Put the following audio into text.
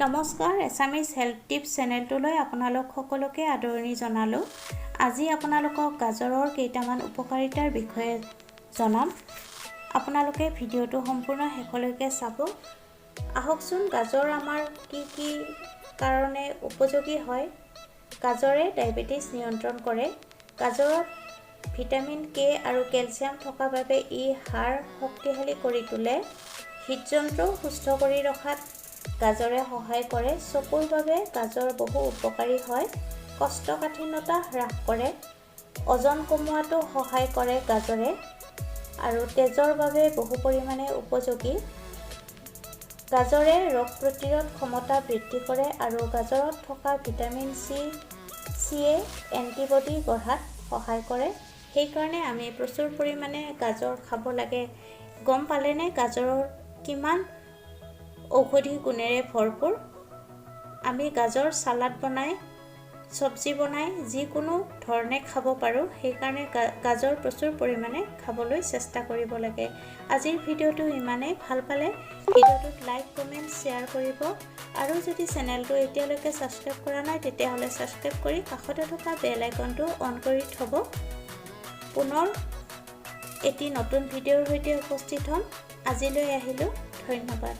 নমস্কাৰ Assamese health tips চেনেলটোলৈ আপোনালোক সকলোকে আদৰণি জনালোঁ। আজি আপোনালোকক গাজৰৰ কেইটামান উপকাৰিতাৰ বিষয়ে জনাম। আপোনালোকে ভিডিঅ'টো সম্পূৰ্ণ শেষলৈকে চাব। আহকচোন গাজৰ আমাৰ কি কাৰণে উপযোগী হয়। গাজৰে ডায়েবেটিছ নিয়ন্ত্ৰণ কৰে। গাজৰত ভিটামিন কে আৰু কেলছিয়াম থকা বাবে ই হাড় শক্তিশালী কৰি তোলে। হৃদযন্ত্ৰ সুস্থ কৰি ৰখাত গাজৰে সহায় কৰে। চকুৰ বাবে গাজৰ বহু উপকাৰী হয়। কষ্ঠকাঠিন্যতা হ্ৰাস কৰে। ওজন কমোৱাটো সহায় কৰে গাজৰে আৰু তেজৰ বাবে বহু পৰিমাণে উপযোগী। গাজৰে ৰোগ প্ৰতিৰোধ ক্ষমতা বৃদ্ধি কৰে আৰু গাজৰত থকা ভিটামিন চিয়ে এণ্টিবডি গঢ়াত সহায় কৰে। সেইকাৰণে আমি প্ৰচুৰ পৰিমাণে গাজৰ খাব লাগে। গম পালেনে গাজৰৰ কিমান ঔষধি গুণেৰে ভৰপূৰ। আমি গাজৰ চালাড বনাই চব্জি বনাই যিকোনো ধৰণে খাব পাৰোঁ। সেইকাৰণে গাজৰ প্ৰচুৰ পৰিমাণে খাবলৈ চেষ্টা কৰিব লাগে। আজিৰ ভিডিঅ'টো ইমানেই। ভাল পালে ভিডিঅ'টোত লাইক কমেণ্ট শ্বেয়াৰ কৰিব আৰু যদি চেনেলটো এতিয়ালৈকে ছাবস্ক্ৰাইব কৰা নাই তেতিয়াহ'লে ছাবস্ক্ৰাইব কৰি কাষতে থকা বেল আইকনটো অন কৰি থ'ব। পুনৰ এটি নতুন ভিডিঅ'ৰ সৈতে উপস্থিত হ'ম। আজিলৈ আহিলোঁ। ধন্যবাদ।